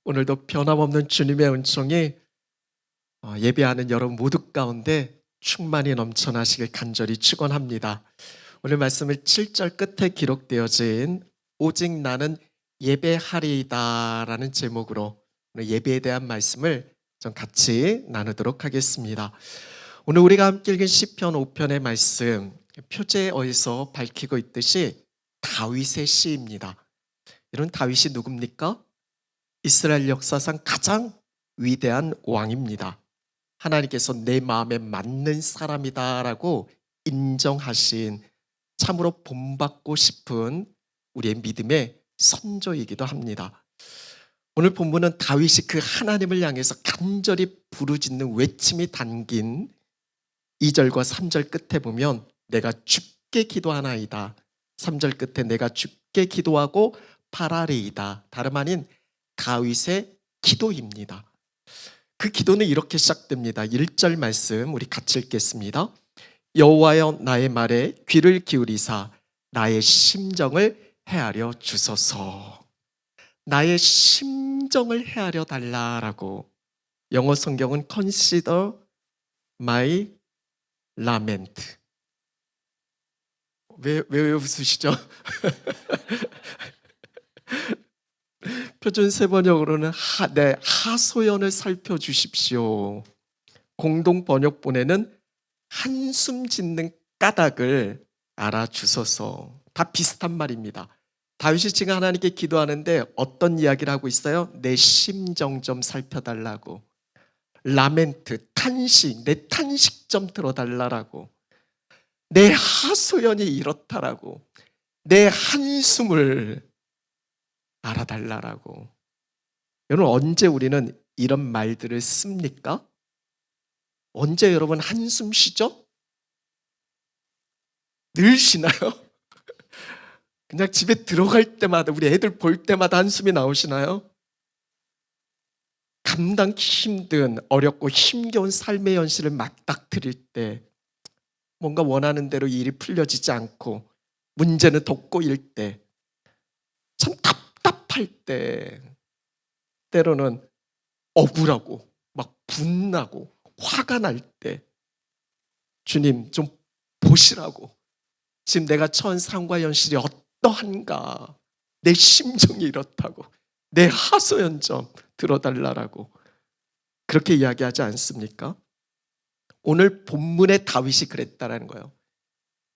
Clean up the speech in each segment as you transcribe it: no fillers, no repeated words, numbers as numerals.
오늘도 변함없는 주님의 은총이 예배하는 여러분 모두 가운데 충만히 넘쳐나시길 간절히 축원합니다. 오늘 말씀을 7절 끝에 기록되어진 오직 나는 예배하리이다 라는 제목으로 오늘 예배에 대한 말씀을 좀 같이 나누도록 하겠습니다. 오늘 우리가 함께 읽은 시편 5편의 말씀, 표제어에서 밝히고 있듯이 다윗의 시입니다. 이런 다윗이 누굽니까? 이스라엘 역사상 가장 위대한 왕입니다. 하나님께서 내 마음에 맞는 사람이다라고 인정하신 참으로 본받고 싶은 우리의 믿음의 선조이기도 합니다. 오늘 본문은 다윗이 그 하나님을 향해서 간절히 부르짖는 외침이 담긴 2절과 3절 끝에 보면 내가 주께 기도하나이다. 3절 끝에 내가 주께 기도하고 바라리이다. 다름 아닌 다윗의 기도입니다. 그 기도는 이렇게 시작됩니다. 1절 말씀 우리 같이 읽겠습니다. 여호와여 나의 말에 귀를 기울이사 나의 심정을 헤아려 주소서. 나의 심정을 헤아려 달라라고. 영어 성경은 consider my lament. 왜 웃으시죠? 표준 세번역으로는 하소연을 살펴주십시오. 공동 번역본에는 한숨 짓는 까닭을 알아주소서. 다 비슷한 말입니다. 다윗이 지금 하나님께 기도하는데 어떤 이야기를 하고 있어요? 내 심정 좀 살펴달라고. 라멘트, 탄식, 내 탄식 좀 들어달라고. 내 하소연이 이렇다라고. 내 한숨을 알아달라고. 여러분 언제 우리는 이런 말들을 씁니까? 언제 여러분 한숨 쉬죠? 늘 쉬나요? 그냥 집에 들어갈 때마다 우리 애들 볼 때마다 한숨이 나오시나요? 감당기 힘든 어렵고 힘겨운 삶의 현실을 맞닥뜨릴 때 뭔가 원하는 대로 일이 풀려지지 않고 문제는 더 꼬일 때 참 답답할 때 때로는 억울하고 막 분나고 화가 날 때 주님 좀 보시라고. 지금 내가 처한 상과 현실이 어떠한가. 내 심정이 이렇다고. 내 하소연 좀 들어달라고. 그렇게 이야기하지 않습니까? 오늘 본문의 다윗이 그랬다라는 거예요.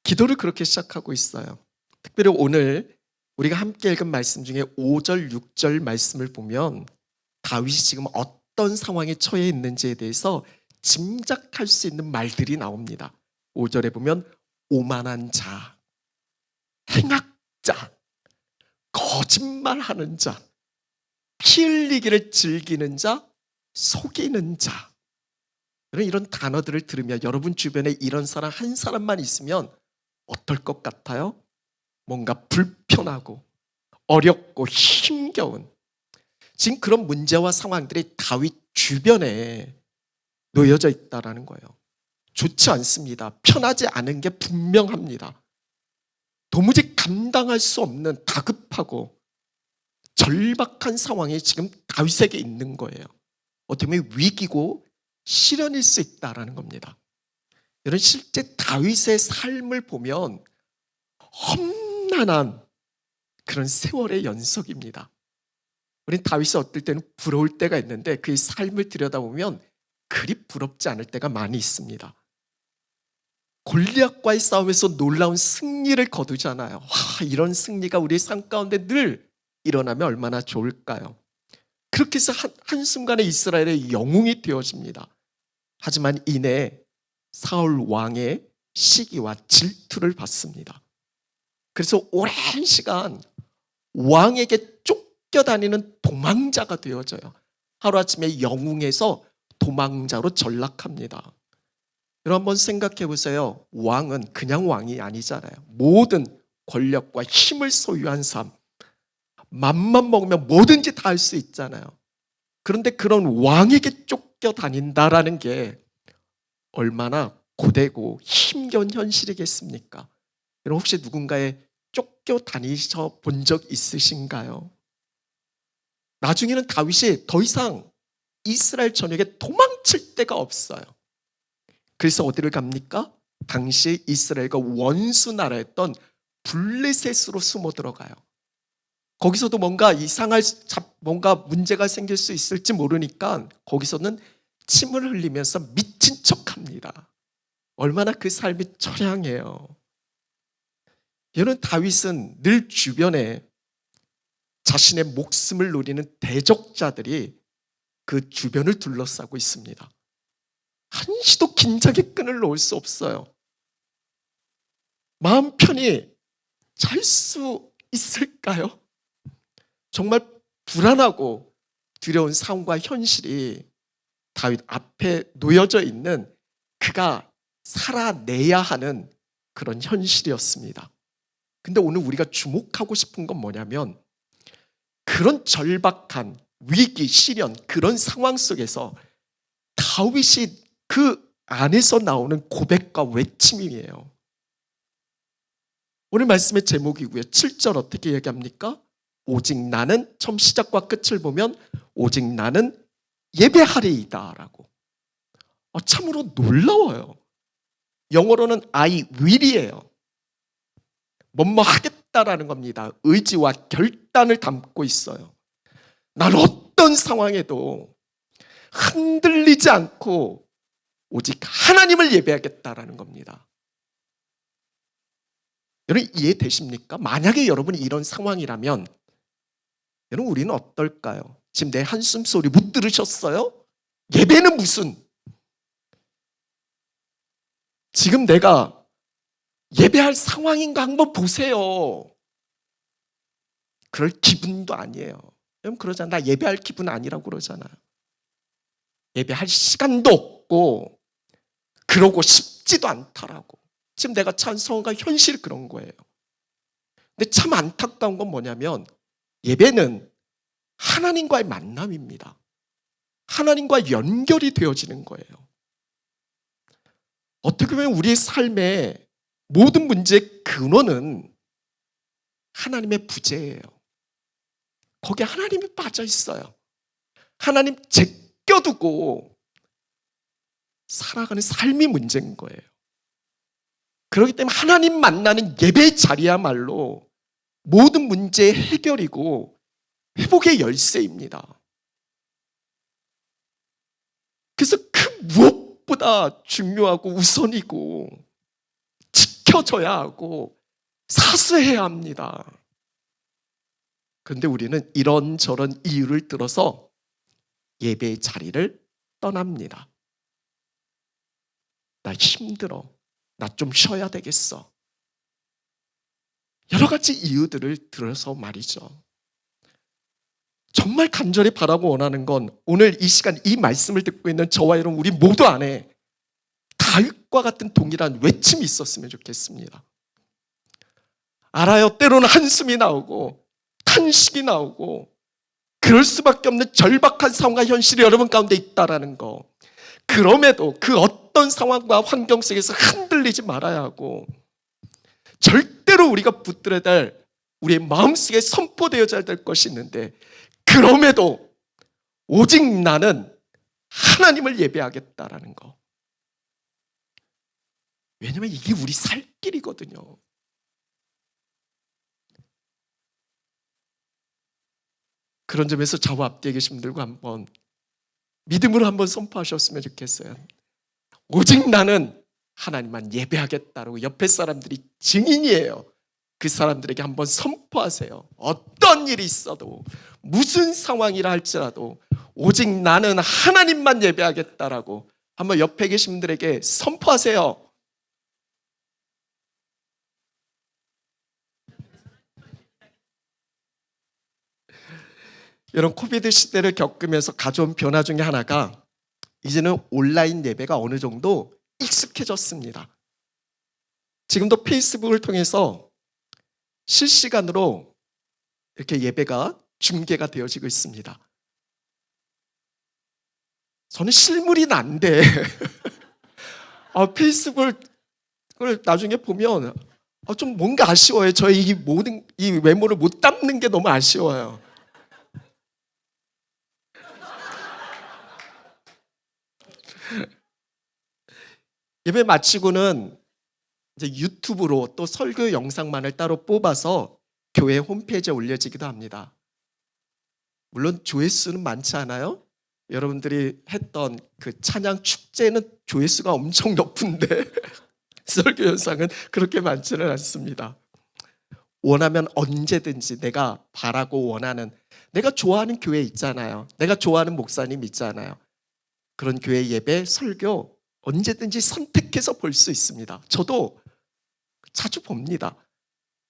기도를 그렇게 시작하고 있어요. 특별히 오늘 우리가 함께 읽은 말씀 중에 5절, 6절 말씀을 보면 다윗이 지금 어떤 상황에 처해 있는지에 대해서 짐작할 수 있는 말들이 나옵니다. 5절에 보면 오만한 자, 행악자, 거짓말하는 자, 피 흘리기를 즐기는 자, 속이는 자. 이런 단어들을 들으면 여러분 주변에 이런 사람 한 사람만 있으면 어떨 것 같아요? 뭔가 불편하고 어렵고 힘겨운 지금 그런 문제와 상황들이 다윗 주변에 놓여져 있다는 거예요. 좋지 않습니다. 편하지 않은 게 분명합니다. 도무지 감당할 수 없는 다급하고 절박한 상황이 지금 다윗에게 있는 거예요. 어떻게 보면 위기고 시련일 수 있다는 겁니다. 이런 실제 다윗의 삶을 보면 험난한 그런 세월의 연속입니다. 우린 다윗이 어떨 때는 부러울 때가 있는데 그의 삶을 들여다보면 그리 부럽지 않을 때가 많이 있습니다. 골리앗과의 싸움에서 놀라운 승리를 거두잖아요. 와, 이런 승리가 우리의 삶 가운데 늘 일어나면 얼마나 좋을까요? 그렇게 해서 한순간에 이스라엘의 영웅이 되어집니다. 하지만 이내 사울 왕의 시기와 질투를 받습니다. 그래서 오랜 시간 왕에게 쫓겨다니는 도망자가 되어져요. 하루아침에 영웅에서 도망자로 전락합니다. 여러분 한번 생각해 보세요. 왕은 그냥 왕이 아니잖아요. 모든 권력과 힘을 소유한 삶. 맘만 먹으면 뭐든지 다 할 수 있잖아요. 그런데 그런 왕에게 쫓겨다닌다라는 게 얼마나 고되고 힘겨운 현실이겠습니까? 여러분 혹시 누군가의 쫓겨다니셔 본 적 있으신가요? 나중에는 다윗이 더 이상 이스라엘 전역에 도망칠 데가 없어요. 그래서 어디를 갑니까? 당시 이스라엘과 원수 나라였던 블레셋으로 숨어 들어가요. 거기서도 뭔가 뭔가 문제가 생길 수 있을지 모르니까 거기서는 침을 흘리면서 미친 척합니다. 얼마나 그 삶이 처량해요. 여러분, 다윗은 늘 주변에 자신의 목숨을 노리는 대적자들이 그 주변을 둘러싸고 있습니다. 한시도 긴장의 끈을 놓을 수 없어요. 마음 편히 잘 수 있을까요? 정말 불안하고 두려운 상황과 현실이 다윗 앞에 놓여져 있는 그가 살아내야 하는 그런 현실이었습니다. 근데 오늘 우리가 주목하고 싶은 건 뭐냐면 그런 절박한 위기, 시련, 그런 상황 속에서 다윗이 그 안에서 나오는 고백과 외침이에요. 오늘 말씀의 제목이고요. 7절 어떻게 얘기합니까? 오직 나는, 처음 시작과 끝을 보면 오직 나는 예배하리이다 라고. 참으로 놀라워요. 영어로는 I will이에요. 뭐뭐 하겠다라는 겁니다. 의지와 결단을 담고 있어요. 난 어떤 상황에도 흔들리지 않고 오직 하나님을 예배하겠다라는 겁니다. 여러분 이해되십니까? 만약에 여러분이 이런 상황이라면 여러분 우리는 어떨까요? 지금 내 한숨 소리 못 들으셨어요? 예배는 무슨? 지금 내가 예배할 상황인가 한번 보세요. 그럴 기분도 아니에요. 여러분 그러잖아요. 나 예배할 기분 아니라고 그러잖아요. 예배할 시간도 없고 그러고 싶지도 않다라고. 지금 내가 찬 상황과 현실이 그런 거예요. 근데 참 안타까운 건 뭐냐면 예배는 하나님과의 만남입니다. 하나님과 연결이 되어지는 거예요. 어떻게 보면 우리의 삶의 모든 문제의 근원은 하나님의 부재예요. 거기에 하나님이 빠져 있어요. 하나님 제껴두고 살아가는 삶이 문제인 거예요. 그렇기 때문에 하나님 만나는 예배의 자리야말로 모든 문제의 해결이고 회복의 열쇠입니다. 그래서 그 무엇보다 중요하고 우선이고 지켜져야 하고 사수해야 합니다. 그런데 우리는 이런저런 이유를 들어서 예배의 자리를 떠납니다. 나 힘들어. 나 좀 쉬어야 되겠어. 여러 가지 이유들을 들어서 말이죠. 정말 간절히 바라고 원하는 건 오늘 이 시간 이 말씀을 듣고 있는 저와 여러분 우리 모두 안에 다윗과 같은 동일한 외침이 있었으면 좋겠습니다. 알아요. 때로는 한숨이 나오고 탄식이 나오고 그럴 수밖에 없는 절박한 상황과 현실이 여러분 가운데 있다라는 거. 그럼에도 그 어떤 상황과 환경 속에서 흔들리지 말아야 하고 절대로 우리가 붙들어야 될 우리의 마음속에 선포되어야 될 것이 있는데 그럼에도 오직 나는 하나님을 예배하겠다라는 거. 왜냐하면 이게 우리 살 길이거든요. 그런 점에서 저와 앞뒤에 계신 분들과 한번 믿음으로 한번 선포하셨으면 좋겠어요. 오직 나는 하나님만 예배하겠다라고 옆에 사람들이 증인이에요. 그 사람들에게 한번 선포하세요. 어떤 일이 있어도 무슨 상황이라 할지라도 오직 나는 하나님만 예배하겠다라고 한번 옆에 계신 분들에게 선포하세요. 이런 코비드 시대를 겪으면서 가져온 변화 중에 하나가 이제는 온라인 예배가 어느 정도 익숙해졌습니다. 지금도 페이스북을 통해서 실시간으로 이렇게 예배가 중계가 되어지고 있습니다. 저는 실물이 난데 페이스북을 나중에 보면 좀 뭔가 아쉬워요. 저의 이 모든 이 외모를 못 담는 게 너무 아쉬워요. 예배 마치고는 이제 유튜브로 또 설교 영상만을 따로 뽑아서 교회 홈페이지에 올려지기도 합니다. 물론 조회수는 많지 않아요? 여러분들이 했던 그 찬양 축제는 조회수가 엄청 높은데 설교 영상은 그렇게 많지는 않습니다. 원하면 언제든지 내가 바라고 원하는, 내가 좋아하는 교회 있잖아요. 내가 좋아하는 목사님 있잖아요. 그런 교회 예배, 설교 언제든지 선택해서 볼 수 있습니다. 저도 자주 봅니다.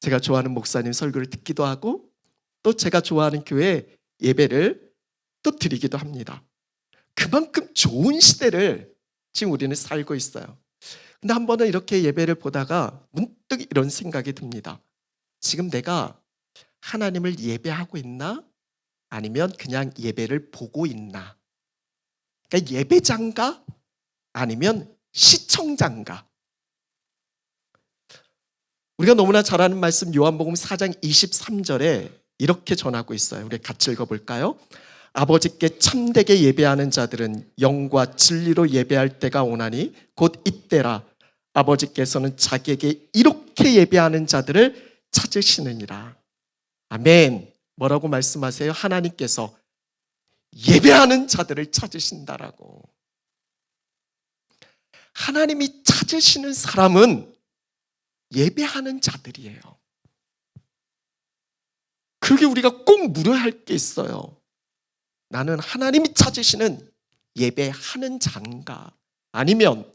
제가 좋아하는 목사님 설교를 듣기도 하고 또 제가 좋아하는 교회 예배를 또 드리기도 합니다. 그만큼 좋은 시대를 지금 우리는 살고 있어요. 근데 한 번은 이렇게 예배를 보다가 문득 이런 생각이 듭니다. 지금 내가 하나님을 예배하고 있나? 아니면 그냥 예배를 보고 있나? 그러니까 예배자인가? 아니면 시청자인가? 우리가 너무나 잘 아는 말씀 요한복음 4장 23절에 이렇게 전하고 있어요. 우리 같이 읽어볼까요? 아버지께 참되게 예배하는 자들은 영과 진리로 예배할 때가 오나니 곧 이때라. 아버지께서는 자기에게 이렇게 예배하는 자들을 찾으시느니라. 아멘. 뭐라고 말씀하세요? 하나님께서 예배하는 자들을 찾으신다라고. 하나님이 찾으시는 사람은 예배하는 자들이에요. 그게 우리가 꼭 물어야 할 게 있어요. 나는 하나님이 찾으시는 예배하는 자인가? 아니면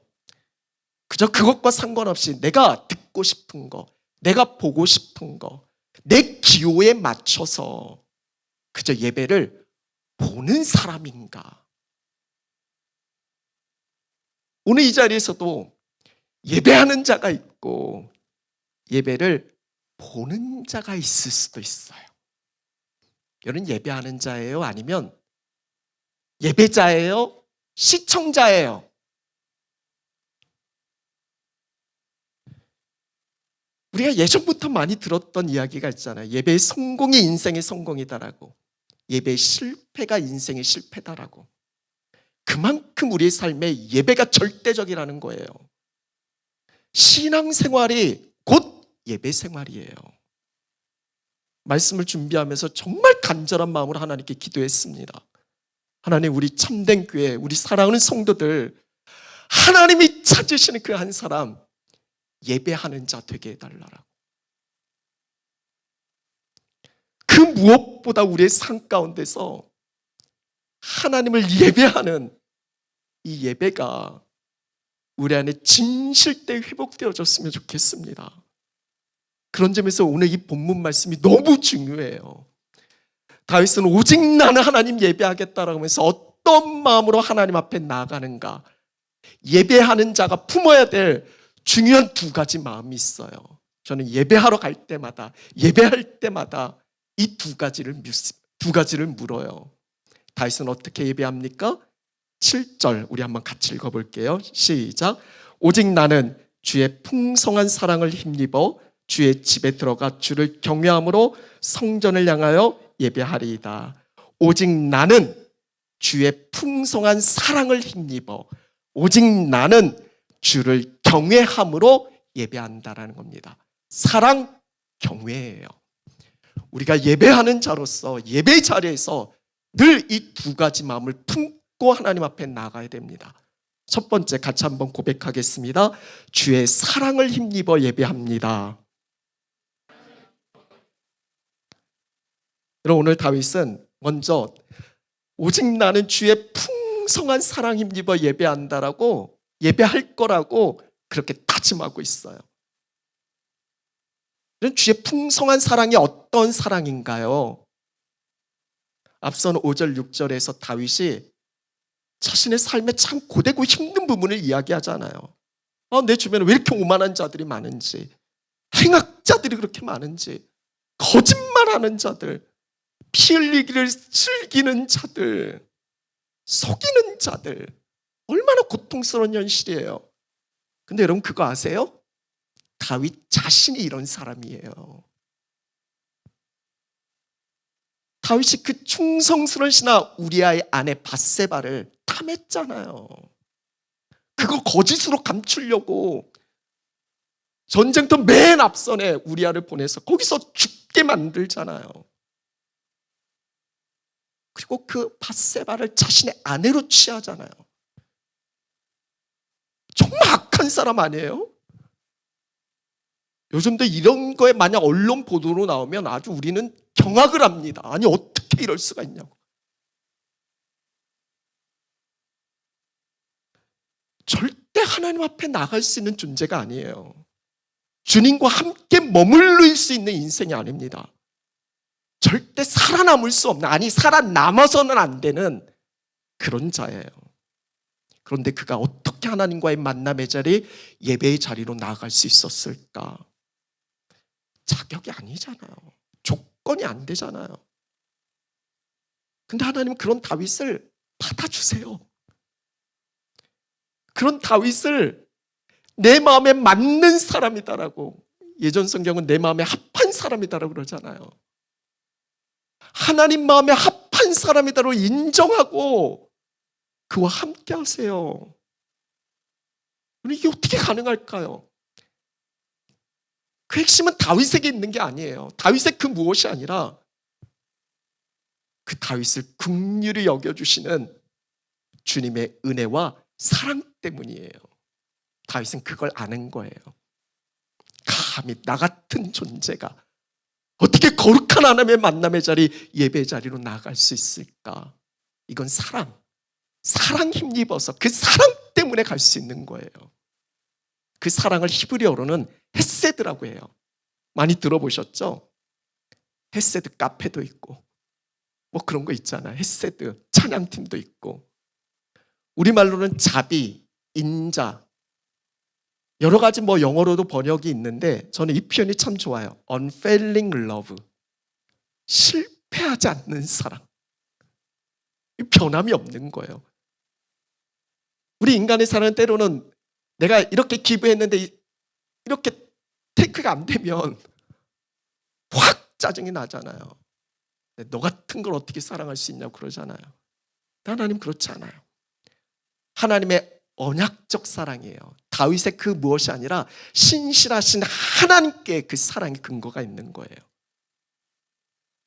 그저 그것과 상관없이 내가 듣고 싶은 거, 내가 보고 싶은 거, 내 기호에 맞춰서 그저 예배를 보는 사람인가? 오늘 이 자리에서도 예배하는 자가 있고 예배를 보는 자가 있을 수도 있어요. 여러분 예배하는 자예요? 아니면 예배자예요? 시청자예요? 우리가 예전부터 많이 들었던 이야기가 있잖아요. 예배의 성공이 인생의 성공이다라고. 예배의 실패가 인생의 실패다라고. 그만큼 우리의 삶에 예배가 절대적이라는 거예요. 신앙생활이 곧 예배생활이에요. 말씀을 준비하면서 정말 간절한 마음으로 하나님께 기도했습니다. 하나님, 우리 참된 교회, 우리 사랑하는 성도들, 하나님이 찾으시는 그 한 사람 예배하는 자 되게 해달라고. 그 무엇보다 우리의 삶 가운데서 하나님을 예배하는 이 예배가 우리 안에 진실되게 회복되어졌으면 좋겠습니다. 그런 점에서 오늘 이 본문 말씀이 너무 중요해요. 다윗은 오직 나는 하나님 예배하겠다라고 하면서 어떤 마음으로 하나님 앞에 나아가는가. 예배하는 자가 품어야 될 중요한 두 가지 마음이 있어요. 저는 예배하러 갈 때마다, 예배할 때마다 이 두 가지를 물어요. 다윗은 어떻게 예배합니까? 7절 우리 한번 같이 읽어볼게요. 시작. 오직 나는 주의 풍성한 사랑을 힘입어 주의 집에 들어가 주를 경외함으로 성전을 향하여 예배하리이다. 오직 나는 주의 풍성한 사랑을 힘입어 오직 나는 주를 경외함으로 예배한다라는 겁니다. 사랑, 경외예요. 우리가 예배하는 자로서 예배 자리에서 늘 이 두 가지 마음을 품고 하나님 앞에 나가야 됩니다. 첫 번째 같이 한번 고백하겠습니다. 주의 사랑을 힘입어 예배합니다. 여러분, 오늘 다윗은 먼저 오직 나는 주의 풍성한 사랑 힘입어 예배한다라고, 예배할 거라고 그렇게 다짐하고 있어요. 주의 풍성한 사랑이 어떤 사랑인가요? 앞선 5절 6절에서 다윗이 자신의 삶에 참 고되고 힘든 부분을 이야기하잖아요. 내 주변에 왜 이렇게 오만한 자들이 많은지, 행악자들이 그렇게 많은지, 거짓말하는 자들, 피 흘리기를 즐기는 자들, 속이는 자들, 얼마나 고통스러운 현실이에요. 근데 여러분 그거 아세요? 다윗 자신이 이런 사람이에요. 다윗이 그 충성스러운 신하 우리아의 아내 밧세바를 탐했잖아요. 그거 거짓으로 감추려고 전쟁터 맨 앞선에 우리아를 보내서 거기서 죽게 만들잖아요. 그리고 그 밧세바를 자신의 아내로 취하잖아요. 정말 악한 사람 아니에요? 요즘도 이런 거에 만약 언론 보도로 나오면 아주 우리는 경악을 합니다. 아니 어떻게 이럴 수가 있냐고. 절대 하나님 앞에 나갈 수 있는 존재가 아니에요. 주님과 함께 머무를 수 있는 인생이 아닙니다. 절대 살아남을 수 없는, 아니 살아남아서는 안 되는 그런 자예요. 그런데 그가 어떻게 하나님과의 만남의 자리, 예배의 자리로 나아갈 수 있었을까? 자격이 아니잖아요. 조건이 안 되잖아요. 근데 하나님은 그런 다윗을 받아주세요. 그런 다윗을 내 마음에 맞는 사람이다라고, 예전 성경은 내 마음에 합한 사람이다라고 그러잖아요. 하나님 마음에 합한 사람이다라고 인정하고 그와 함께 하세요. 이게 어떻게 가능할까요? 그 핵심은 다윗에게 있는 게 아니에요. 다윗의 그 무엇이 아니라 그 다윗을 긍휼히 여겨주시는 주님의 은혜와 사랑 때문이에요. 다윗은 그걸 아는 거예요. 감히 나 같은 존재가 어떻게 거룩한 하나님의 만남의 자리, 예배의 자리로 나아갈 수 있을까? 이건 사랑 힘입어서 그 사랑 때문에 갈 수 있는 거예요. 그 사랑을 히브리어로는 헤세드라고 해요. 많이 들어보셨죠? 헤세드 카페도 있고 뭐 그런 거 있잖아요. 헤세드 찬양팀도 있고, 우리말로는 자비, 인자, 여러 가지 뭐 영어로도 번역이 있는데 저는 이 표현이 참 좋아요. unfailing love, 실패하지 않는 사랑, 변함이 없는 거예요. 우리 인간의 사랑은 때로는 내가 이렇게 기부했는데 이렇게 테이크가 안 되면 확 짜증이 나잖아요. 너 같은 걸 어떻게 사랑할 수 있냐고 그러잖아요. 하나님 그렇지 않아요. 하나님의 언약적 사랑이에요. 다윗의 그 무엇이 아니라 신실하신 하나님께 그 사랑의 근거가 있는 거예요.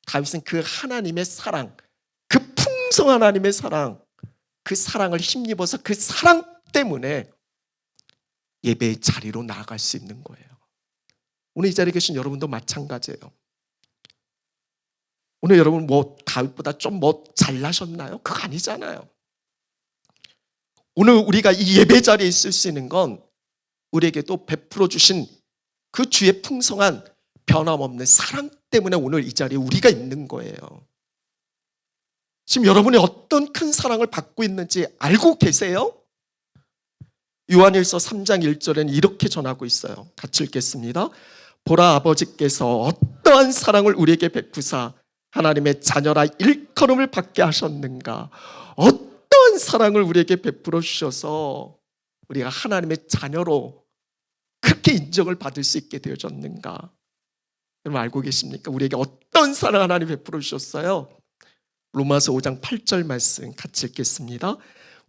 다윗은 그 하나님의 사랑, 그 풍성한 하나님의 사랑, 그 사랑을 힘입어서 그 사랑 때문에 예배의 자리로 나아갈 수 있는 거예요. 오늘 이 자리에 계신 여러분도 마찬가지예요. 오늘 여러분 뭐 다윗보다 좀 뭐 잘나셨나요? 그거 아니잖아요. 오늘 우리가 이 예배 자리에 있을 수 있는 건 우리에게도 베풀어 주신 그 주의 풍성한 변함없는 사랑 때문에 오늘 이 자리에 우리가 있는 거예요. 지금 여러분이 어떤 큰 사랑을 받고 있는지 알고 계세요? 요한일서 3장 1절에는 이렇게 전하고 있어요. 같이 읽겠습니다. 보라, 아버지께서 어떠한 사랑을 우리에게 베푸사 하나님의 자녀라 일컬음을 받게 하셨는가. 어떠한 사랑을 우리에게 베풀어 주셔서 우리가 하나님의 자녀로 그렇게 인정을 받을 수 있게 되어졌는가. 여러분 알고 계십니까? 우리에게 어떤 사랑 하나님 베풀어 주셨어요? 로마서 5장 8절 말씀 같이 읽겠습니다.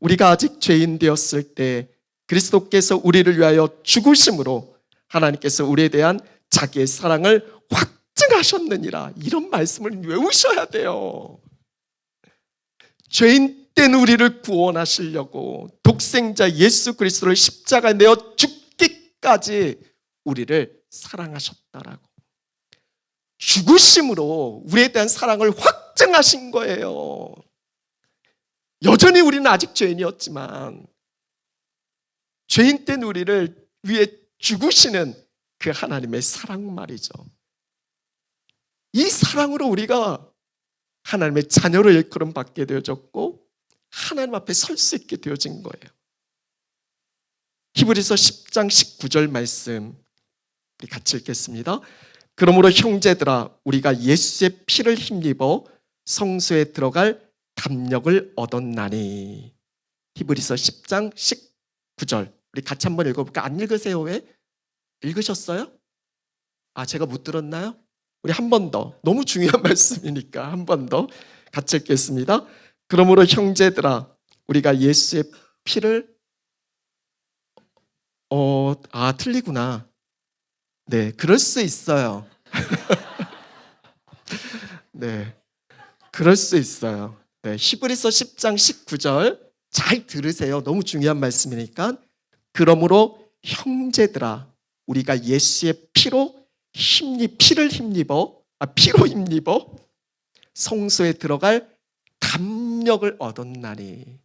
우리가 아직 죄인 되었을 때 그리스도께서 우리를 위하여 죽으심으로 하나님께서 우리에 대한 자기의 사랑을 확증하셨느니라. 이런 말씀을 외우셔야 돼요. 죄인 된 우리를 구원하시려고 독생자 예수 그리스도를 십자가에 내어 죽기까지 우리를 사랑하셨다라고. 죽으심으로 우리에 대한 사랑을 확증하신 거예요. 여전히 우리는 아직 죄인이었지만 죄인 된 우리를 위해 죽으시는 그 하나님의 사랑 말이죠. 이 사랑으로 우리가 하나님의 자녀로 일컬음 받게 되어졌고 하나님 앞에 설 수 있게 되어진 거예요. 히브리서 10장 19절 말씀 우리 같이 읽겠습니다. 그러므로 형제들아 우리가 예수의 피를 힘입어 성소에 들어갈 담력을 얻었나니. 히브리서 10장 19절 우리 같이 한번 읽어볼까? 안 읽으세요? 왜? 읽으셨어요? 제가 못 들었나요? 우리 한 번 더, 너무 중요한 말씀이니까 한 번 더 같이 읽겠습니다. 그러므로 형제들아 우리가 예수의 피를 틀리구나. 네, 그럴 수 있어요. 네, 그럴 수 있어요. 네, 히브리서 10장 19절 잘 들으세요. 너무 중요한 말씀이니까. 그러므로 형제들아, 우리가 예수의 피로 피로 힘입어 성소에 들어갈 담력을 얻었나니.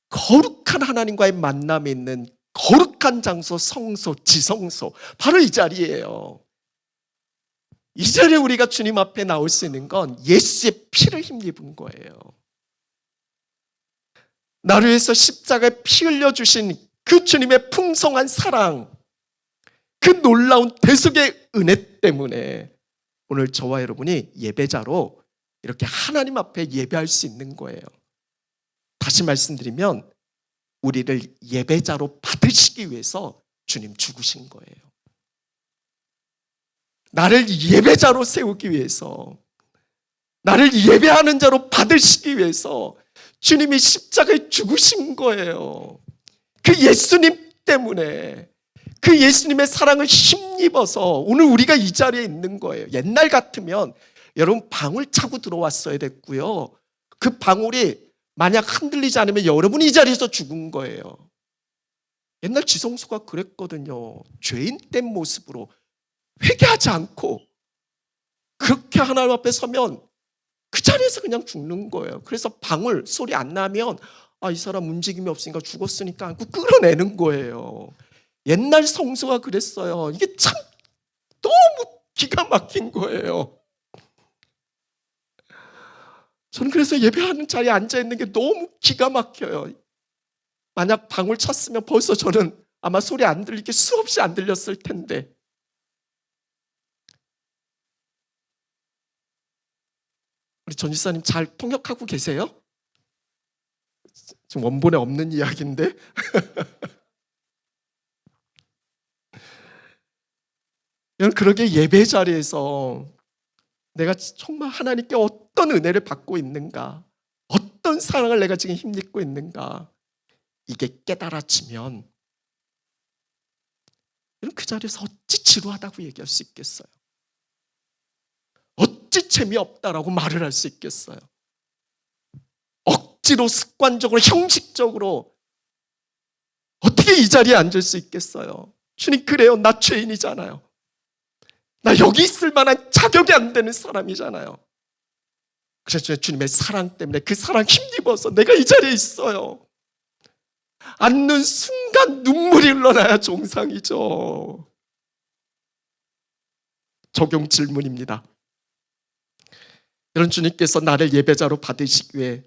거룩한 하나님과의 만남이 있는 거룩한 장소, 성소, 지성소, 바로 이 자리예요. 이 자리에 우리가 주님 앞에 나올 수 있는 건 예수의 피를 힘입은 거예요. 나를 위해서 십자가에 피 흘려주신 그 주님의 풍성한 사랑, 그 놀라운 대속의 은혜 때문에 오늘 저와 여러분이 예배자로 이렇게 하나님 앞에 예배할 수 있는 거예요. 다시 말씀드리면 우리를 예배자로 받으시기 위해서 주님 죽으신 거예요. 나를 예배자로 세우기 위해서, 나를 예배하는 자로 받으시기 위해서 주님이 십자가에 죽으신 거예요. 그 예수님 때문에, 그 예수님의 사랑을 힘입어서 오늘 우리가 이 자리에 있는 거예요. 옛날 같으면 여러분 방울 차고 들어왔어야 됐고요. 그 방울이 만약 흔들리지 않으면 여러분이 이 자리에서 죽은 거예요. 옛날 지성소가 그랬거든요. 죄인 된 모습으로 회개하지 않고 그렇게 하나님 앞에 서면 그 자리에서 그냥 죽는 거예요. 그래서 방울 소리 안 나면 이 사람 움직임이 없으니까 죽었으니까 하고 끌어내는 거예요. 옛날 성소가 그랬어요. 이게 참 너무 기가 막힌 거예요. 저는 그래서 예배하는 자리에 앉아있는 게 너무 기가 막혀요. 만약 방울 찼으면 벌써 저는 아마 소리 안 들리게 수없이 안 들렸을 텐데. 우리 전 지사님 잘 통역하고 계세요? 지금 원본에 없는 이야기인데. 그러게 예배 자리에서 내가 정말 하나님께 어떤 은혜를 받고 있는가, 어떤 사랑을 내가 지금 힘입고 있는가, 이게 깨달아지면 그 자리에서 어찌 지루하다고 얘기할 수 있겠어요? 어찌 재미없다라고 말을 할 수 있겠어요? 억지로 습관적으로 형식적으로 어떻게 이 자리에 앉을 수 있겠어요? 주님, 그래요. 나 죄인이잖아요. 나 여기 있을 만한 자격이 안 되는 사람이잖아요. 그래서 주님의 사랑 때문에 그 사랑 힘입어서 내가 이 자리에 있어요. 앉는 순간 눈물이 흘러나야 정상이죠. 적용 질문입니다. 여러분, 주님께서 나를 예배자로 받으시기 위해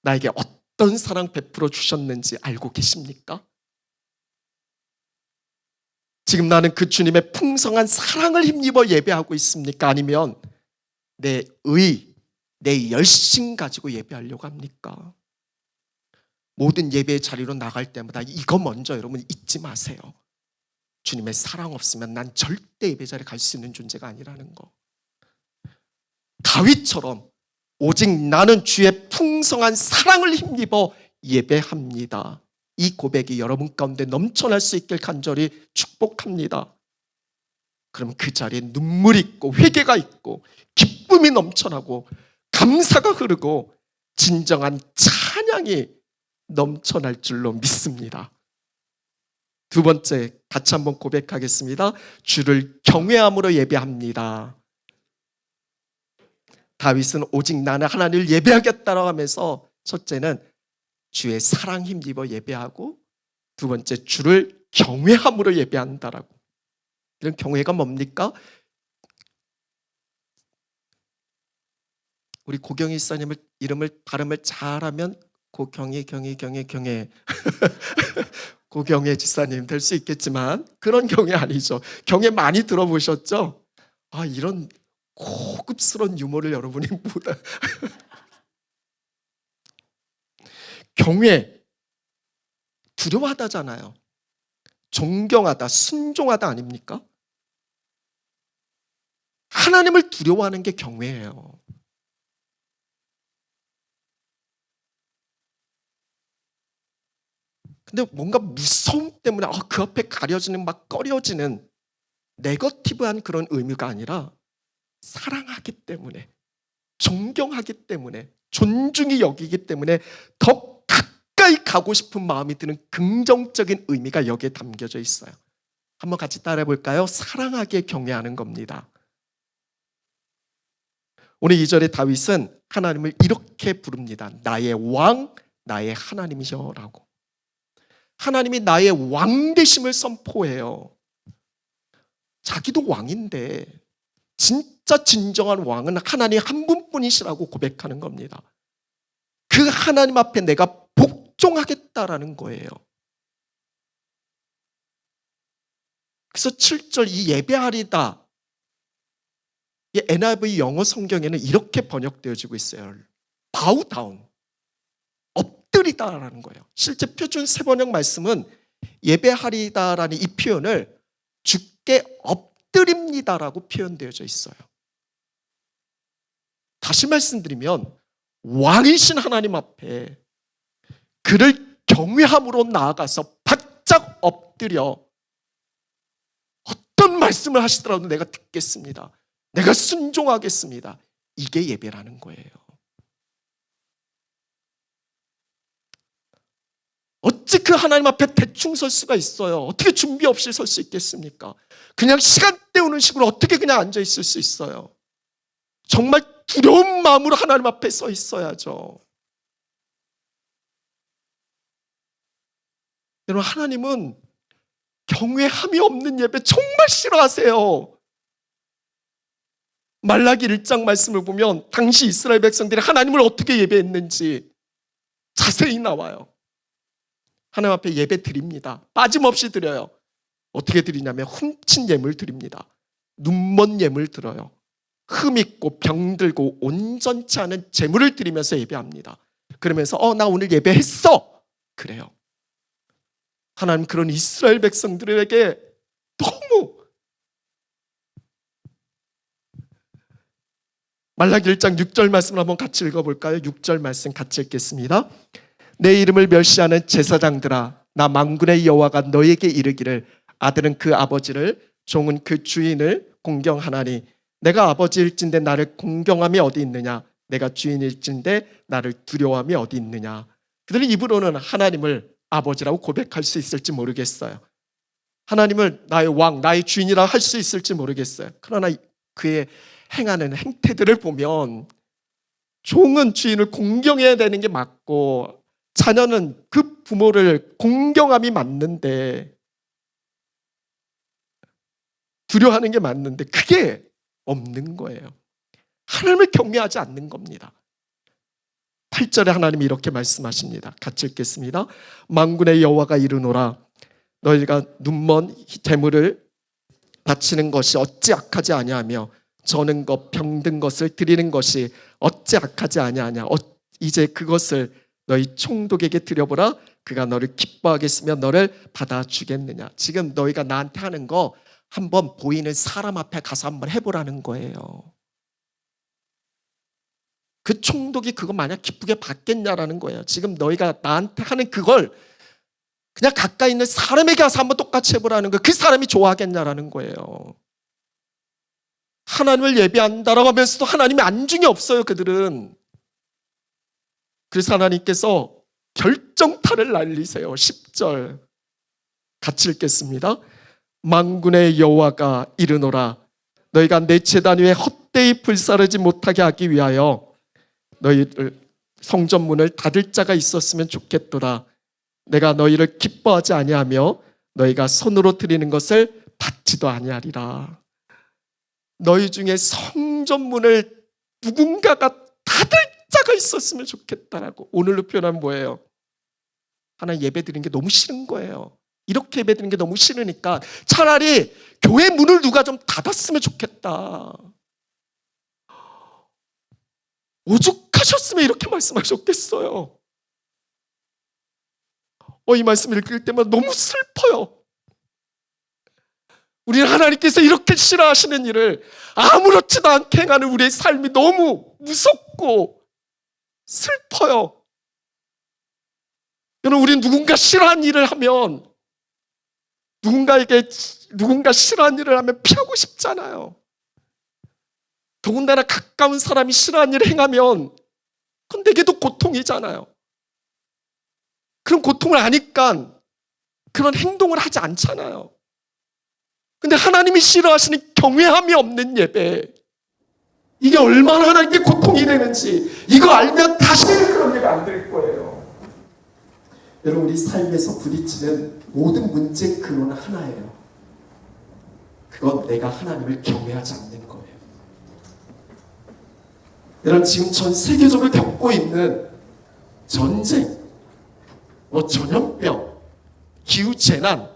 나에게 어떤 사랑 베풀어 주셨는지 알고 계십니까? 지금 나는 그 주님의 풍성한 사랑을 힘입어 예배하고 있습니까? 아니면 내 열심 가지고 예배하려고 합니까? 모든 예배의 자리로 나갈 때마다 이거 먼저 여러분 잊지 마세요. 주님의 사랑 없으면 난 절대 예배 자리에 갈 수 있는 존재가 아니라는 거. 다윗처럼 오직 나는 주의 풍성한 사랑을 힘입어 예배합니다. 이 고백이 여러분 가운데 넘쳐날 수 있길 간절히 축복합니다. 그럼 그 자리에 눈물이 있고 회개가 있고 기쁨이 넘쳐나고 감사가 흐르고 진정한 찬양이 넘쳐날 줄로 믿습니다. 두 번째, 같이 한번 고백하겠습니다. 주를 경외함으로 예배합니다. 다윗은 오직 나는 하나님을 예배하겠다라고 하면서 첫째는 주의 사랑 힘입어 예배하고, 두 번째 주를 경외함으로 예배한다라고. 이런 경외가 뭡니까? 우리 고경희 지사님을 이름을 발음을 잘하면 고경희 고경혜 지사님 될 수 있겠지만 그런 경외 아니죠. 경외 많이 들어보셨죠? 이런 고급스러운 유머를 여러분이 못 경외, 두려워하다잖아요. 존경하다, 순종하다 아닙니까? 하나님을 두려워하는 게 경외예요. 근데 뭔가 무서움 때문에 그 앞에 가려지는 막 꺼려지는 네거티브한 그런 의미가 아니라 사랑하기 때문에, 존경하기 때문에, 존중이 여기기 때문에 더 가까이 가고 싶은 마음이 드는 긍정적인 의미가 여기에 담겨져 있어요. 한번 같이 따라해 볼까요? 사랑하기에 경외하는 겁니다. 오늘 2절에 다윗은 하나님을 이렇게 부릅니다. 나의 왕, 나의 하나님이셔라고. 하나님이 나의 왕 되심을 선포해요. 자기도 왕인데 진짜 진정한 왕은 하나님 한 분뿐이시라고 고백하는 겁니다. 그 하나님 앞에 내가 복종하겠다라는 거예요. 그래서 7절 이 예배하리다, 이 NIV 영어 성경에는 이렇게 번역되어지고 있어요. bow down, 엎드리다라는 거예요. 실제 표준 세번역 말씀은 예배하리다라는 이 표현을 주께 엎드립니다라고 표현되어져 있어요. 다시 말씀드리면 왕이신 하나님 앞에 그를 경외함으로 나아가서 바짝 엎드려 어떤 말씀을 하시더라도 내가 듣겠습니다. 내가 순종하겠습니다. 이게 예배라는 거예요. 어찌 그 하나님 앞에 대충 설 수가 있어요? 어떻게 준비 없이 설 수 있겠습니까? 그냥 시간 때우는 식으로 어떻게 그냥 앉아 있을 수 있어요? 정말 두려운 마음으로 하나님 앞에 서 있어야죠. 여러분, 하나님은 경외함이 없는 예배 정말 싫어하세요. 말라기 1장 말씀을 보면 당시 이스라엘 백성들이 하나님을 어떻게 예배했는지 자세히 나와요. 하나님 앞에 예배 드립니다. 빠짐없이 드려요. 어떻게 드리냐면 훔친 예물 드립니다. 눈먼 예물 들어요. 흠 있고 병들고 온전치 않은 제물을 드리면서 예배합니다. 그러면서 나 오늘 예배했어, 그래요. 하나님 그런 이스라엘 백성들에게 너무, 말라기 1장 6절 말씀을 한번 같이 읽어볼까요? 6절 말씀 같이 읽겠습니다. 내 이름을 멸시하는 제사장들아, 나 만군의 여호와가 너에게 이르기를 아들은 그 아버지를, 종은 그 주인을 공경하나니 내가 아버지일진데 나를 공경함이 어디 있느냐, 내가 주인일진데 나를 두려워함이 어디 있느냐. 그들의 입으로는 하나님을 아버지라고 고백할 수 있을지 모르겠어요. 하나님을 나의 왕, 나의 주인이라고 할 수 있을지 모르겠어요. 그러나 그의 행하는 행태들을 보면 종은 주인을 공경해야 되는 게 맞고 자녀는 그 부모를 공경함이 맞는데, 두려워하는 게 맞는데 그게 없는 거예요. 하나님을 경외하지 않는 겁니다. 8절에 하나님이 이렇게 말씀하십니다. 같이 읽겠습니다. 만군의 여호와가 이르노라, 너희가 눈먼 제물을 바치는 것이 어찌 악하지 아니하며 저는 것 병든 것을 드리는 것이 어찌 악하지 아니하냐. 이제 그것을 너희 총독에게 드려보라. 그가 너를 기뻐하겠으며 너를 받아주겠느냐. 지금 너희가 나한테 하는 거 한번 보이는 사람 앞에 가서 한번 해보라는 거예요. 그 총독이 그거 만약 기쁘게 받겠냐라는 거예요. 지금 너희가 나한테 하는 그걸 그냥 가까이 있는 사람에게 가서 한번 똑같이 해보라는 거예요. 그 사람이 좋아하겠냐라는 거예요. 하나님을 예배한다라고 하면서도 하나님의 안중이 없어요, 그들은. 그래서 하나님께서 결정타를 날리세요. 10절 같이 읽겠습니다. 만군의 여호와가 이르노라, 너희가 내 제단 위에 헛되이 불사르지 못하게 하기 위하여 너희를 성전문을 닫을 자가 있었으면 좋겠도다. 내가 너희를 기뻐하지 아니하며 너희가 손으로 드리는 것을 받지도 아니하리라. 너희 중에 성전문을 누군가가 닫을 자가 있었으면 좋겠다라고. 오늘로 표현하면 뭐예요? 하나님 예배 드리는 게 너무 싫은 거예요. 이렇게 예배 드리는 게 너무 싫으니까 차라리 교회 문을 누가 좀 닫았으면 좋겠다. 오죽하셨으면 이렇게 말씀하셨겠어요. 이 말씀 읽을 때마다 너무 슬퍼요. 우리는 하나님께서 이렇게 싫어하시는 일을 아무렇지도 않게 행하는 우리의 삶이 너무 무섭고 슬퍼요. 여러분, 우리 누군가 싫어하는 일을 하면, 누군가 싫어하는 일을 하면 피하고 싶잖아요. 더군다나 가까운 사람이 싫어하는 일을 행하면 그건 내게도 고통이잖아요. 그런 고통을 아니까 그런 행동을 하지 않잖아요. 근데 하나님이 싫어하시는 경외함이 없는 예배, 이게 얼마나 하나님께 고통이 되는지 이거 알면 다시는 그런 예배 안 드릴 거예요. 여러분, 우리 삶에서 부딪히는 모든 문제의 근원은 하나예요. 그건 내가 하나님을 경외하지 않는 거예요. 여러분, 지금 전 세계적으로 겪고 있는 전쟁, 전염병, 기후재난,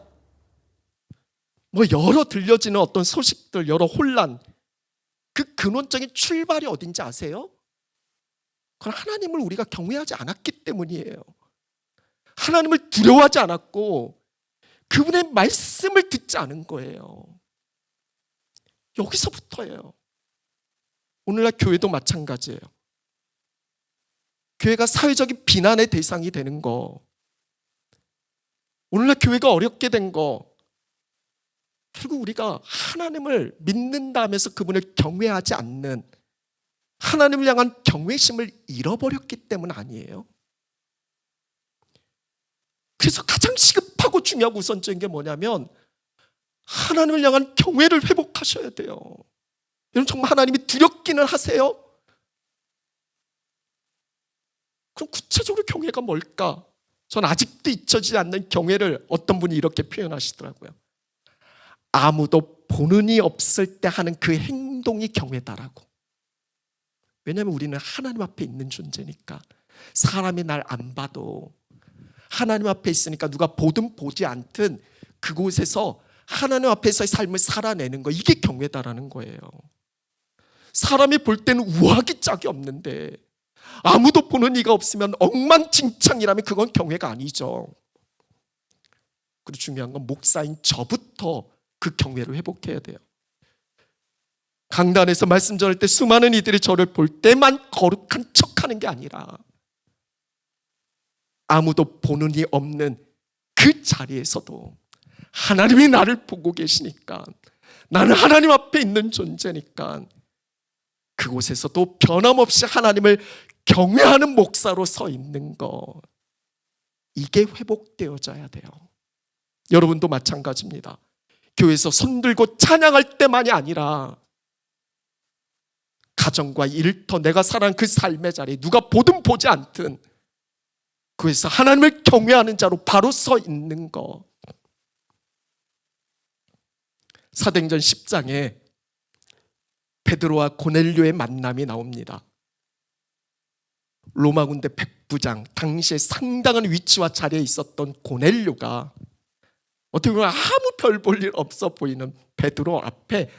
여러 들려지는 어떤 소식들, 여러 혼란, 그 근원적인 출발이 어딘지 아세요? 그건 하나님을 우리가 경외하지 않았기 때문이에요. 하나님을 두려워하지 않았고 그분의 말씀을 듣지 않은 거예요. 여기서부터예요. 오늘날 교회도 마찬가지예요. 교회가 사회적인 비난의 대상이 되는 거, 오늘날 교회가 어렵게 된 거, 결국 우리가 하나님을 믿는다 하면서 그분을 경외하지 않는, 하나님을 향한 경외심을 잃어버렸기 때문 아니에요? 그래서 가장 시급하고 중요하고 우선적인 게 뭐냐면 하나님을 향한 경외를 회복하셔야 돼요. 여러분, 정말 하나님이 두렵기는 하세요? 그럼 구체적으로 경외가 뭘까? 전 아직도 잊혀지지 않는 경외를 어떤 분이 이렇게 표현하시더라고요. 아무도 보는 이 없을 때 하는 그 행동이 경외다라고. 왜냐하면 우리는 하나님 앞에 있는 존재니까. 사람이 날 안 봐도 하나님 앞에 있으니까 누가 보든 보지 않든 그곳에서 하나님 앞에서의 삶을 살아내는 거, 이게 경외다라는 거예요. 사람이 볼 때는 우악이 짝이 없는데 아무도 보는 이가 없으면 엉망진창이라면 그건 경외가 아니죠. 그리고 중요한 건 목사인 저부터 그 경외를 회복해야 돼요. 강단에서 말씀 전할 때 수많은 이들이 저를 볼 때만 거룩한 척하는 게 아니라 아무도 보는 이 없는 그 자리에서도 하나님이 나를 보고 계시니까, 나는 하나님 앞에 있는 존재니까 그곳에서도 변함없이 하나님을 경외하는 목사로 서 있는 거, 이게 회복되어져야 돼요. 여러분도 마찬가지입니다. 교회에서 손들고 찬양할 때만이 아니라 가정과 일터, 내가 살아가는 그 삶의 자리, 누가 보든 보지 않든 그래서 하나님을 경외하는 자로 바로 서 있는 거. 사도행전 10장에 베드로와 고넬료의 만남이 나옵니다. 로마 군대 백부장, 당시에 상당한 위치와 자리에 있었던 고넬료가 어떻게 보면 아무 별 볼 일 없어 보이는 베드로 앞에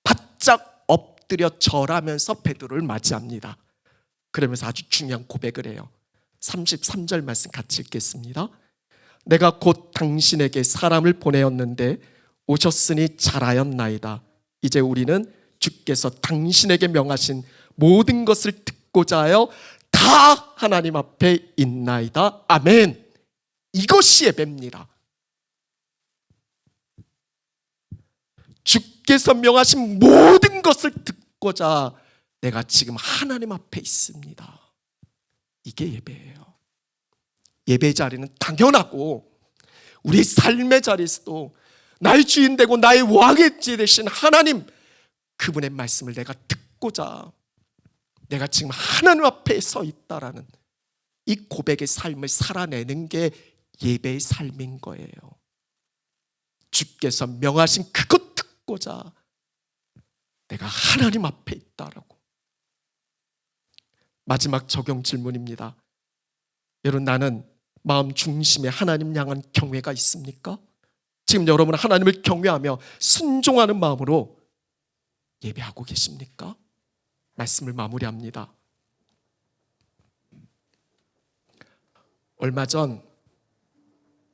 바짝 엎드려 절하면서 베드로를 맞이합니다. 그러면서 아주 중요한 고백을 해요. 33절 말씀 같이 읽겠습니다. 내가 곧 당신에게 사람을 보내었는데 오셨으니 잘하였나이다. 이제 우리는 주께서 당신에게 명하신 모든 것을 듣고자 하여 다 하나님 앞에 있나이다. 아멘. 이것이 예배입니다. 주께서 명하신 모든 것을 듣고자 내가 지금 하나님 앞에 있습니다. 이게 예배예요. 예배 자리는 당연하고 우리 삶의 자리에서도 나의 주인 되고 나의 왕의 지 되신 하나님, 그분의 말씀을 내가 듣고자 내가 지금 하나님 앞에 서 있다라는 이 고백의 삶을 살아내는 게 예배의 삶인 거예요. 주께서 명하신 그것 듣고자 내가 하나님 앞에 있다라고. 마지막 적용 질문입니다. 여러분, 나는 마음 중심에 하나님 향한 경외가 있습니까? 지금 여러분은 하나님을 경외하며 순종하는 마음으로 예배하고 계십니까? 말씀을 마무리합니다. 얼마 전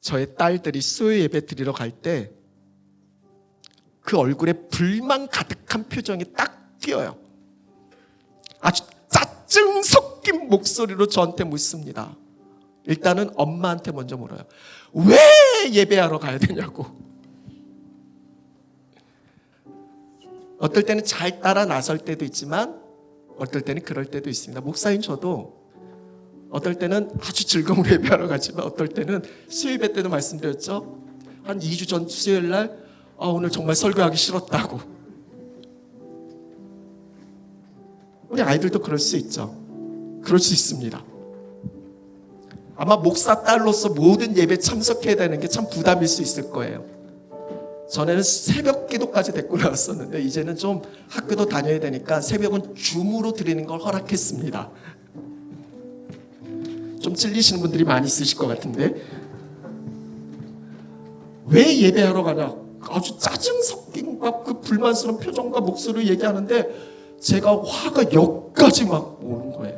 저의 딸들이 수요 예배 드리러 갈 때 그 얼굴에 불만 가득한 표정이 딱 띄어요. 아주 짜증 섞인 목소리로 저한테 묻습니다. 일단은 엄마한테 먼저 물어요. 왜 예배하러 가야 되냐고. 어떨 때는 잘 따라 나설 때도 있지만 어떨 때는 그럴 때도 있습니다. 목사님 저도 어떨 때는 아주 즐거운 예배하러 가지만 어떨 때는 수요예배 때도 말씀드렸죠. 한 2주 전 수요일 날 오늘 정말 설교하기 싫었다고. 우리 아이들도 그럴 수 있죠. 그럴 수 있습니다. 아마 목사 딸로서 모든 예배 참석해야 되는 게 참 부담일 수 있을 거예요. 전에는 새벽 기도까지 데리고 나왔었는데 이제는 좀 학교도 다녀야 되니까 새벽은 줌으로 드리는 걸 허락했습니다. 좀 찔리시는 분들이 많이 있으실 것 같은데 왜 예배하러 가냐 아주 짜증 섞인 그 불만스러운 표정과 목소리로 얘기하는데 제가 화가 역까지 막 오는 거예요.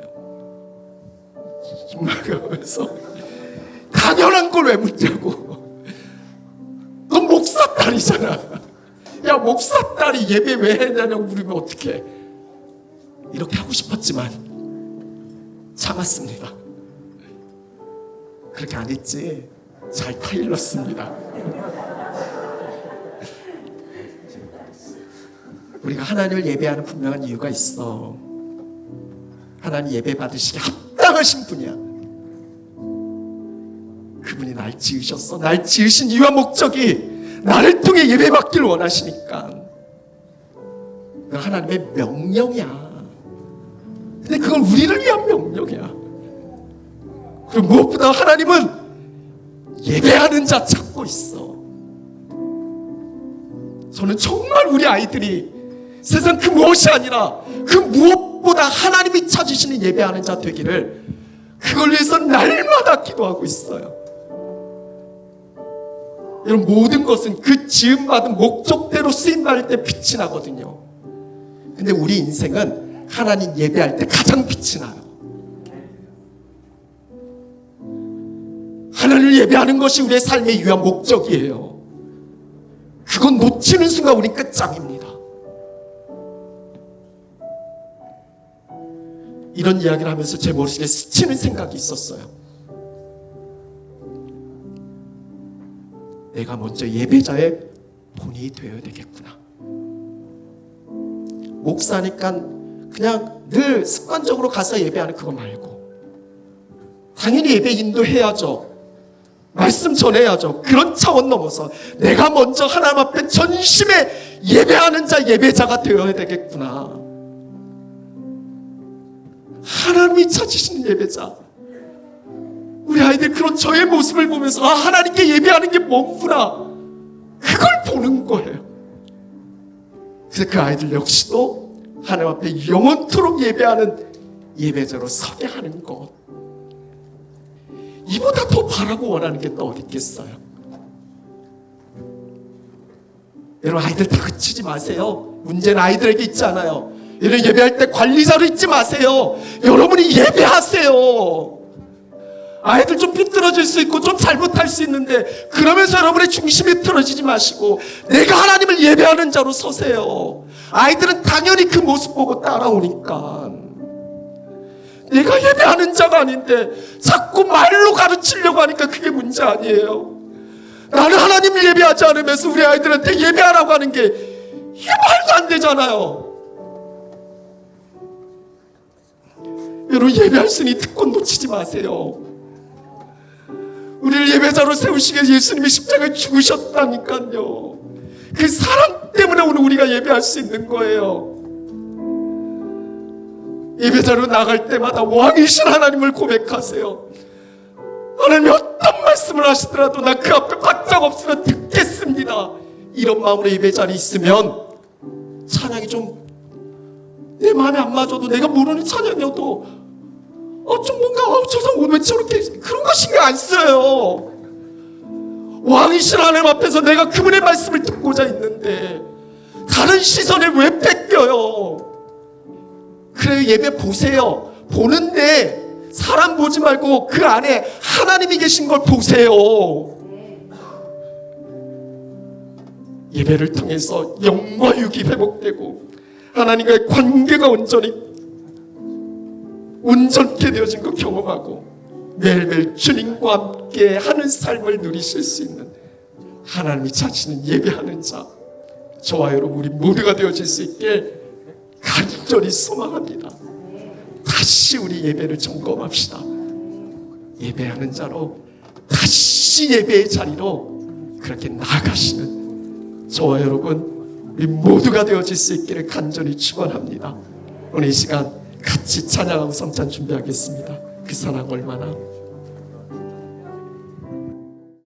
정말 그러면서 당연한 걸 왜 묻자고. 너 목사 딸이잖아. 야 목사 딸이 예배 왜 했냐고 물으면 어떡해. 이렇게 하고 싶었지만 참았습니다. 그렇게 안 했지. 잘 타일렀습니다. 우리가 하나님을 예배하는 분명한 이유가 있어. 하나님 예배 받으시기 합당하신 분이야. 그분이 날 지으셨어. 날 지으신 이유와 목적이 나를 통해 예배 받기를 원하시니까. 그건 하나님의 명령이야. 근데 그건 우리를 위한 명령이야. 그리고 무엇보다 하나님은 예배하는 자 찾고 있어. 저는 정말 우리 아이들이 세상 그 무엇이 아니라 그 무엇보다 하나님이 찾으시는 예배하는 자 되기를 그걸 위해서 날마다 기도하고 있어요. 여러분 모든 것은 그 지음받은 목적대로 쓰임받을 때 빛이 나거든요. 근데 우리 인생은 하나님 예배할 때 가장 빛이 나요. 하나님을 예배하는 것이 우리의 삶의 유한 목적이에요. 그건 놓치는 순간 우린 끝장입니다. 이런 이야기를 하면서 제 머릿속에 스치는 생각이 있었어요. 내가 먼저 예배자의 본이 되어야 되겠구나. 목사니까 그냥 늘 습관적으로 가서 예배하는 그거 말고 당연히 예배 인도해야죠. 말씀 전해야죠. 그런 차원 넘어서 내가 먼저 하나님 앞에 전심에 예배하는 자 예배자가 되어야 되겠구나. 하나님이 찾으시는 예배자. 우리 아이들 그런 저의 모습을 보면서 하나님께 예배하는 게 뭐구나 그걸 보는 거예요. 그래서 그 아이들 역시도 하나님 앞에 영원토록 예배하는 예배자로 서게 하는 것. 이보다 더 바라고 원하는 게 또 어디 있겠어요. 여러분 아이들 다 그치지 마세요. 문제는 아이들에게 있지 않아요. 여러분 예배할 때 관리자로 있지 마세요. 여러분이 예배하세요. 아이들 좀 삐뚤어질 수 있고 좀 잘못할 수 있는데 그러면서 여러분의 중심이 틀어지지 마시고 내가 하나님을 예배하는 자로 서세요. 아이들은 당연히 그 모습 보고 따라오니까. 내가 예배하는 자가 아닌데 자꾸 말로 가르치려고 하니까 그게 문제 아니에요. 나는 하나님을 예배하지 않으면서 우리 아이들한테 예배하라고 하는 게 이게 말도 안 되잖아요. 여러분 예배할 수 있는 특권 놓치지 마세요. 우리를 예배자로 세우시기 위해 예수님이 십자가에 죽으셨다니까요. 그 사랑 때문에 오늘 우리가 예배할 수 있는 거예요. 예배자로 나갈 때마다 왕이신 하나님을 고백하세요. 하나님이 어떤 말씀을 하시더라도 나 그 앞에 바짝 없으면 듣겠습니다. 이런 마음으로 예배자리에 있으면 찬양이 좀 내 마음에 안 맞아도 내가 모르는 찬양이어도 좀 뭔가 저 사람 오늘 왜 저렇게 그런 거 신경 안 써요. 왕이신 하나님 앞에서 내가 그분의 말씀을 듣고자 있는데 다른 시선을 왜 뺏겨요. 그래요. 예배 보세요. 보는데 사람 보지 말고 그 안에 하나님이 계신 걸 보세요. 예배를 통해서 영과 육이 회복되고 하나님과의 관계가 온전히 온전케 되어진 거 경험하고 매일매일 주님과 함께 하는 삶을 누리실 수 있는 하나님이 찾으시는 예배하는 자, 저와 여러분 우리 모두가 되어질 수 있길 간절히 소망합니다. 다시 우리 예배를 점검합시다. 예배하는 자로 다시 예배의 자리로 그렇게 나아가시는 저와 여러분 우리 모두가 되어질 수 있기를 간절히 축원합니다. 오늘 이 시간 같이 찬양하고 성찬 준비하겠습니다. 그 사랑 얼마나